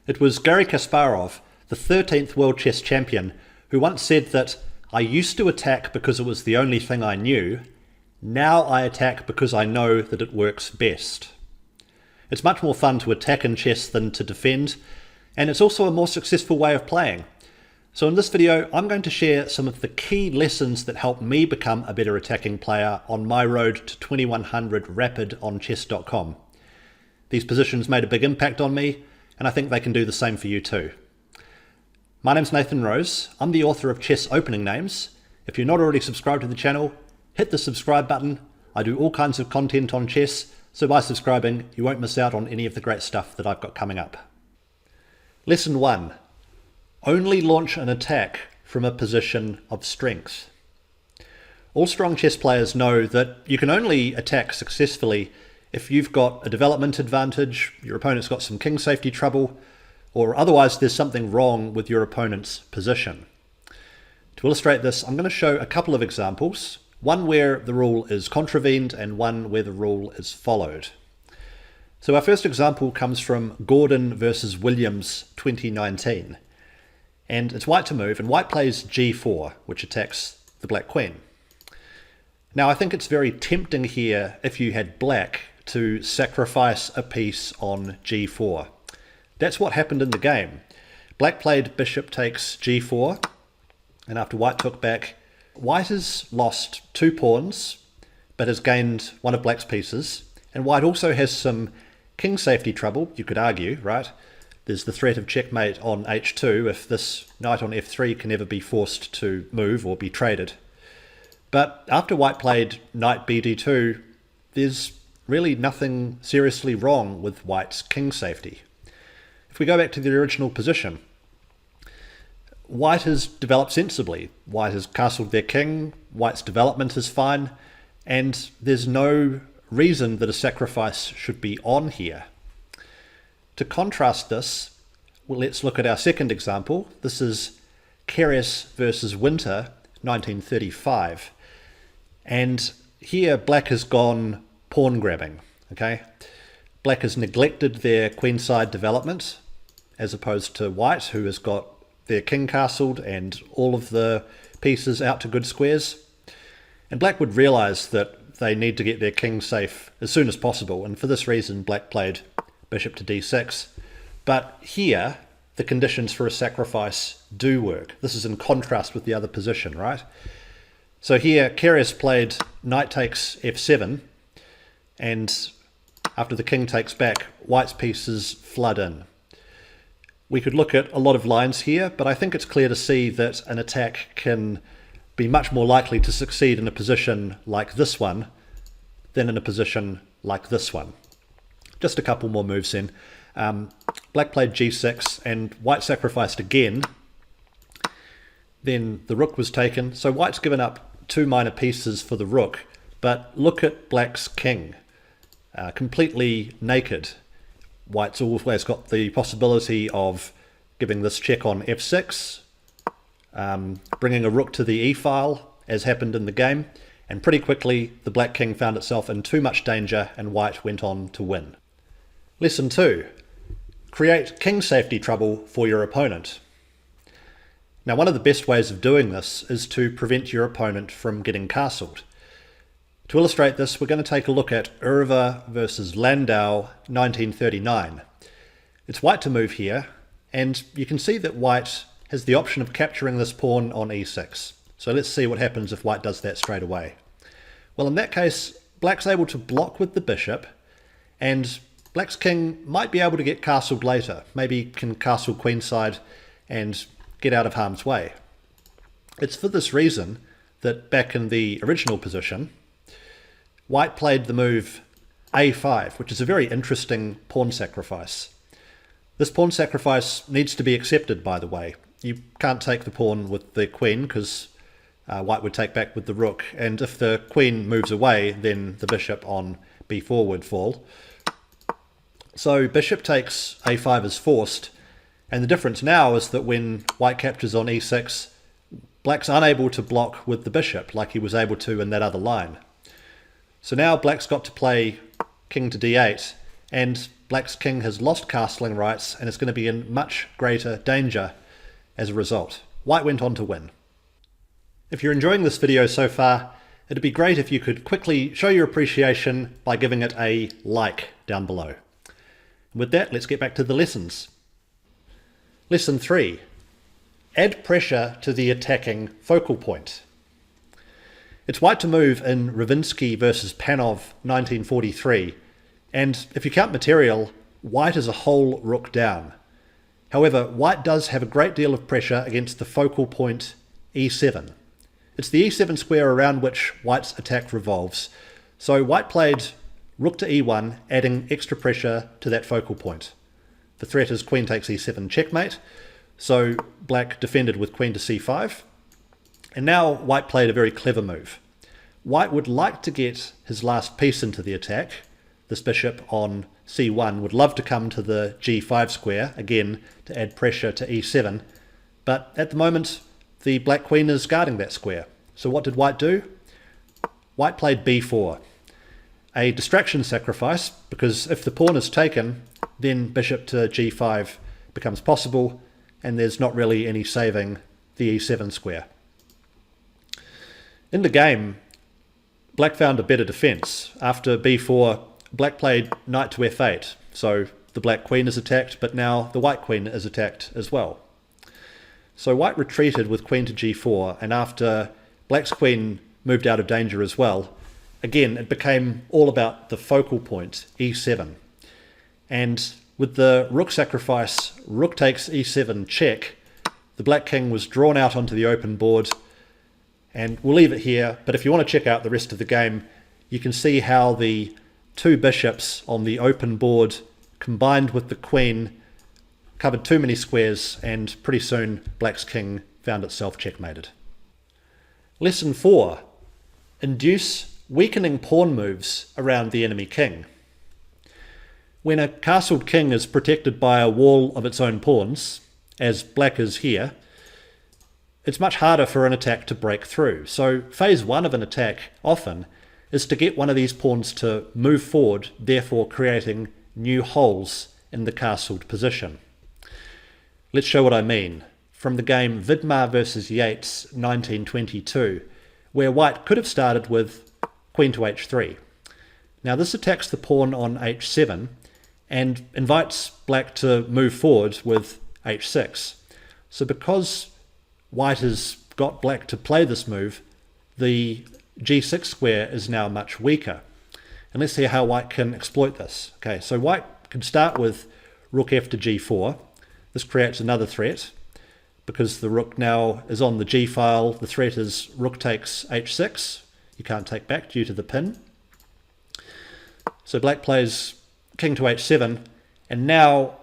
It was Garry Kasparov, the 13th world chess champion, who once said that I used to attack because it was the only thing I knew. Now I attack because I know that it works best. It's much more fun to attack in chess than to defend, and it's also a more successful way of playing. So in this video, I'm going to share some of the key lessons that helped me become a better attacking player on my road to 2100 rapid on chess.com. These positions made a big impact on me, and I think they can do the same for you too. My name's Nathan Rose. I'm the author of Chess Opening Names. If you're not already subscribed to the channel, hit the subscribe button. I do all kinds of content on chess, so by subscribing, you won't miss out on any of the great stuff that I've got coming up. Lesson 1. Only launch an attack from a position of strength. All strong chess players know that you can only attack successfully if you've got a development advantage, your opponent's got some king safety trouble, or otherwise there's something wrong with your opponent's position. To illustrate this, I'm going to show a couple of examples, one where the rule is contravened and one where the rule is followed. So our first example comes from Gordon versus Williams 2019. And it's white to move, and white plays g4, which attacks the black queen. Now I think it's very tempting here, if you had black, to sacrifice a piece on g4. That's what happened in the game. Black played bishop takes g4, and after white took back, white has lost 2 pawns, but has gained one of black's pieces, and white also has some king safety trouble, you could argue, right? There's the threat of checkmate on h2 if this knight on f3 can never be forced to move or be traded. But after white played knight bd2, there's really nothing seriously wrong with white's king safety. If we go back to the original position, white has developed sensibly. White has castled their king, white's development is fine, and there's no reason that a sacrifice should be on here. To contrast this, well, let's look at our second example. This is Keres versus Winter, 1935. And here black has gone pawn grabbing, okay? Black has neglected their queenside development, as opposed to white, who has got their king castled and all of the pieces out to good squares. And black would realize that they need to get their king safe as soon as possible, and for this reason black played bishop to d6. But here, the conditions for a sacrifice do work. This is in contrast with the other position, right? So here, Keres played knight takes f7, and after the king takes back, white's pieces flood in. We could look at a lot of lines here, but I think it's clear to see that an attack can be much more likely to succeed in a position like this one than in a position like this one. Just a couple more moves in. Black played g6 and white sacrificed again. Then the rook was taken. So white's given up 2 minor pieces for the rook, but look at black's king. Completely naked. White's always got the possibility of giving this check on f6, bringing a rook to the e-file, as happened in the game, and pretty quickly the black king found itself in too much danger and white went on to win. Lesson 2. Create king safety trouble for your opponent. Now one of the best ways of doing this is to prevent your opponent from getting castled. To illustrate this, we're going to take a look at Urva versus Landau 1939. It's white to move here, and you can see that white has the option of capturing this pawn on e6. So let's see what happens if white does that straight away. Well, in that case, black's able to block with the bishop, and black's king might be able to get castled later. Maybe can castle queenside and get out of harm's way. It's for this reason that back in the original position, white played the move a5, which is a very interesting pawn sacrifice. This pawn sacrifice needs to be accepted, by the way. You can't take the pawn with the queen because white would take back with the rook, and if the queen moves away, then the bishop on b4 would fall. So bishop takes a5 is forced, and the difference now is that when white captures on e6, black's unable to block with the bishop like he was able to in that other line. So now black's got to play king to d8, and black's king has lost castling rights and is going to be in much greater danger as a result. White went on to win. If you're enjoying this video so far, it'd be great if you could quickly show your appreciation by giving it a like down below. With that, let's get back to the lessons. Lesson 3. Add pressure to the attacking focal point. It's white to move in Ravinsky versus Panov 1943, and if you count material, white is a whole rook down. However, white does have a great deal of pressure against the focal point e7. It's the e7 square around which white's attack revolves, so white played rook to e1, adding extra pressure to that focal point. The threat is queen takes e7 checkmate, so black defended with queen to c5. And now white played a very clever move. White would like to get his last piece into the attack. This bishop on c1 would love to come to the g5 square, again to add pressure to e7, but at the moment the black queen is guarding that square. So what did white do? White played b4. A distraction sacrifice, because if the pawn is taken, then bishop to g5 becomes possible, and there's not really any saving the e7 square. In the game, black found a better defense. After b4, black played knight to f8, so the black queen is attacked, but now the white queen is attacked as well. So white retreated with queen to g4, and after black's queen moved out of danger as well, again it became all about the focal point, e7. And with the rook sacrifice, rook takes e7 check, the black king was drawn out onto the open board, and we'll leave it here, but if you want to check out the rest of the game, you can see how the two bishops on the open board combined with the queen covered too many squares, and pretty soon black's king found itself checkmated. Lesson 4. Induce weakening pawn moves around the enemy king. When a castled king is protected by a wall of its own pawns, as black is here, it's much harder for an attack to break through. So phase 1 of an attack often is to get one of these pawns to move forward, therefore creating new holes in the castled position. Let's show what I mean. From the game Vidmar versus Yates 1922, where white could have started with queen to h3. Now this attacks the pawn on h7 and invites black to move forward with h6. So because white has got black to play this move, the g6 square is now much weaker. And let's see how white can exploit this. Okay, so white can start with rook f to g4. This creates another threat. Because the rook now is on the g file, the threat is rook takes h6. You can't take back due to the pin. So black plays king to h7, and now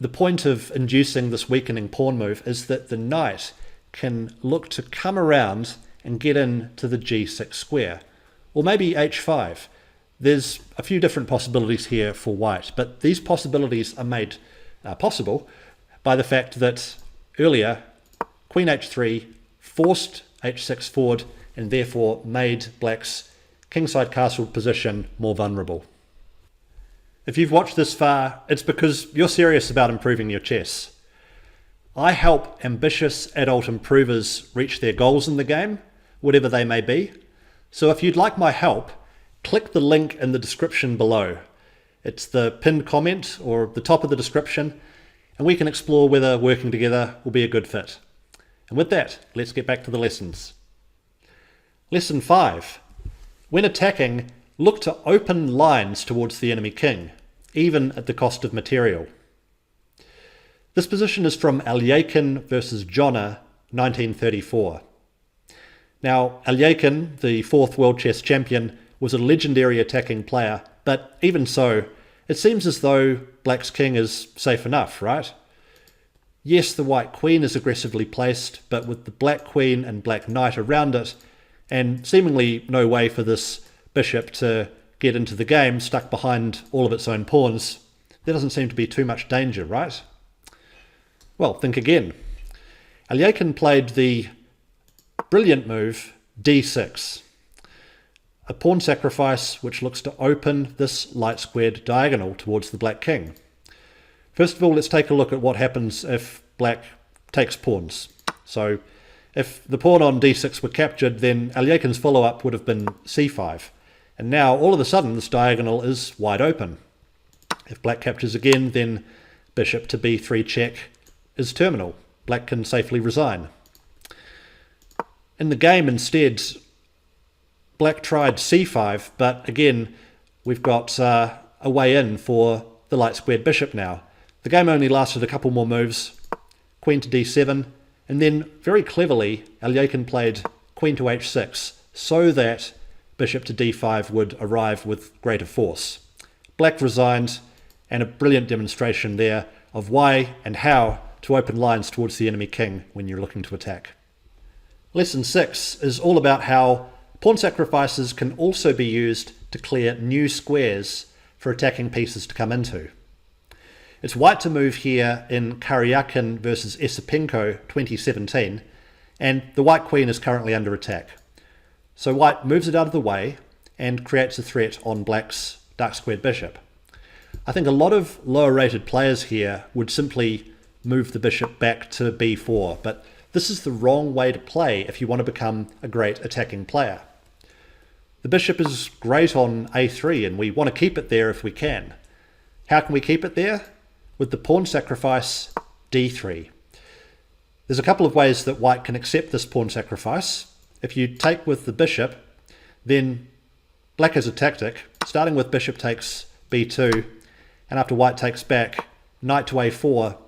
the point of inducing this weakening pawn move is that the knight can look to come around and get into the g6 square, or maybe h5. There's a few different possibilities here for white, but these possibilities are made possible by the fact that earlier queen h3 forced h6 forward and therefore made black's kingside castled position more vulnerable. If you've watched this far, it's because you're serious about improving your chess. I help ambitious adult improvers reach their goals in the game, whatever they may be. So if you'd like my help, click the link in the description below. It's the pinned comment or the top of the description, and we can explore whether working together will be a good fit. And with that, let's get back to the lessons. Lesson 5. When attacking, look to open lines towards the enemy king, even at the cost of material. This position is from Alyakin versus Jonna, 1934. Now, Alyakin, the 4th World Chess Champion, was a legendary attacking player, but even so, it seems as though black's king is safe enough, right? Yes, the white queen is aggressively placed, but with the black queen and black knight around it, and seemingly no way for this bishop to get into the game, stuck behind all of its own pawns, there doesn't seem to be too much danger, right? Well, think again. Alyakin played the brilliant move d6. a pawn sacrifice which looks to open this light squared diagonal towards the black king. First of all, let's take a look at what happens if black takes pawns. So if the pawn on d6 were captured, then Alyekin's follow-up would have been c5. And now, all of a sudden, this diagonal is wide open. If black captures again, then bishop to b3 check is terminal. Black can safely resign. In the game, instead, black tried c5, but again, we've got a way in for the light squared bishop now. The game only lasted a couple more moves, queen to d7, and then very cleverly Alyekin played queen to h6 so that bishop to d5 would arrive with greater force. Black resigned, and a brilliant demonstration there of why and how to open lines towards the enemy king when you're looking to attack. Lesson 6 is all about how pawn sacrifices can also be used to clear new squares for attacking pieces to come into. It's white to move here in Karyakin versus Esipenko 2017, and the white queen is currently under attack. So white moves it out of the way and creates a threat on black's dark squared bishop. I think a lot of lower rated players here would simply move the bishop back to b4, but this is the wrong way to play if you want to become a great attacking player. The bishop is great on a3 and we want to keep it there if we can. How can we keep it there? With the pawn sacrifice d3. There's a couple of ways that white can accept this pawn sacrifice. If you take with the bishop, then black has a tactic, starting with bishop takes b2, and after white takes back, knight to a4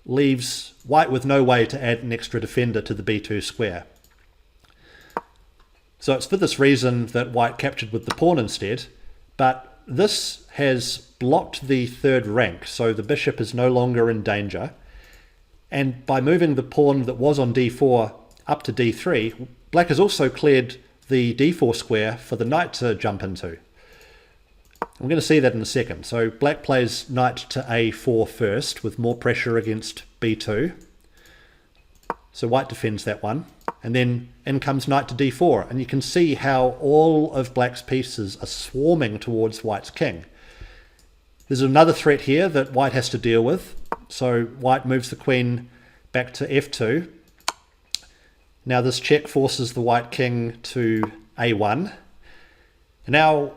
leaves white with no way to add an extra defender to the b2 square. So it's for this reason that white captured with the pawn instead, but this has blocked the third rank, so the bishop is no longer in danger. And by moving the pawn that was on d4 up to d3, black has also cleared the d4 square for the knight to jump into. I'm going to see that in a second. So black plays knight to a4 first with more pressure against b2. So white defends that one. And then in comes knight to d4. And you can see how all of black's pieces are swarming towards white's king. There's another threat here that white has to deal with. So white moves the queen back to f2. Now this check forces the white king to a1. And now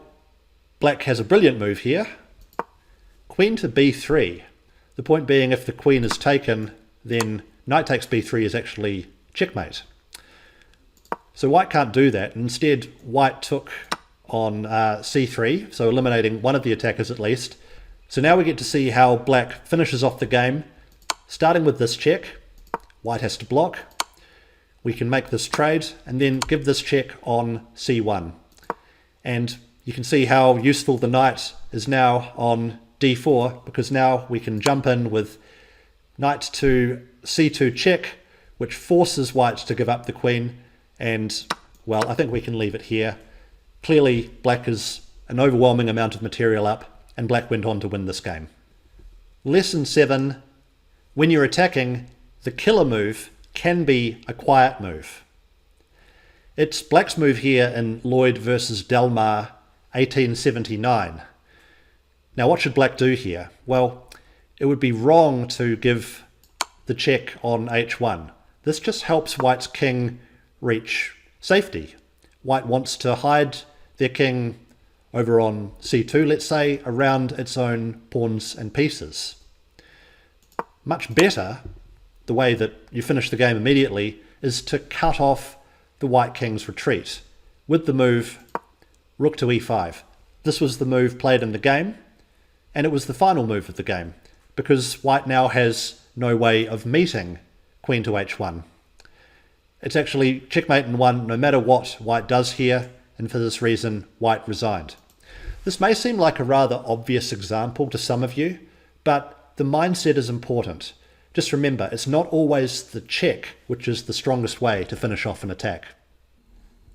black has a brilliant move here. Queen to b3. The point being, if the queen is taken, then knight takes b3 is actually checkmate. So white can't do that. Instead, white took on c3, so eliminating one of the attackers at least. So now we get to see how black finishes off the game. Starting with this check, white has to block. We can make this trade and then give this check on c1. And you can see how useful the knight is now on d4, because now we can jump in with knight to c2 check, which forces white to give up the queen. And, well, I think we can leave it here. Clearly, black is an overwhelming amount of material up, and black went on to win this game. Lesson 7. When you're attacking, the killer move can be a quiet move. It's black's move here in Lloyd versus Delmar 1879. Now, what should black do here? Well, it would be wrong to give the check on h1. This just helps white's king reach safety. White wants to hide their king over on c2, let's say, around its own pawns and pieces. Much better, the way that you finish the game immediately, is to cut off the white king's retreat with the move rook to e5. This was the move played in the game, and it was the final move of the game, because white now has no way of meeting queen to h1. It's actually checkmate in one no matter what white does here, and for this reason white resigned. This may seem like a rather obvious example to some of you, but the mindset is important. Just remember, it's not always the check which is the strongest way to finish off an attack.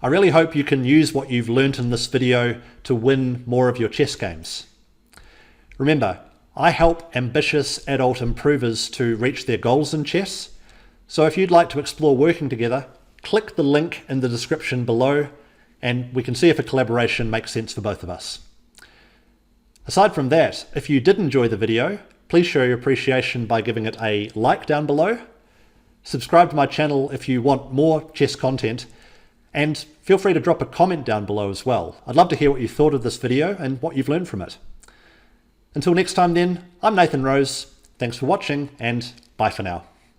I really hope you can use what you've learnt in this video to win more of your chess games. Remember, I help ambitious adult improvers to reach their goals in chess. So if you'd like to explore working together, click the link in the description below and we can see if a collaboration makes sense for both of us. Aside from that, if you did enjoy the video, please show your appreciation by giving it a like down below. Subscribe to my channel if you want more chess content, and feel free to drop a comment down below as well. I'd love to hear what you thought of this video and what you've learned from it. Until next time then, I'm Nathan Rose. Thanks for watching, and bye for now.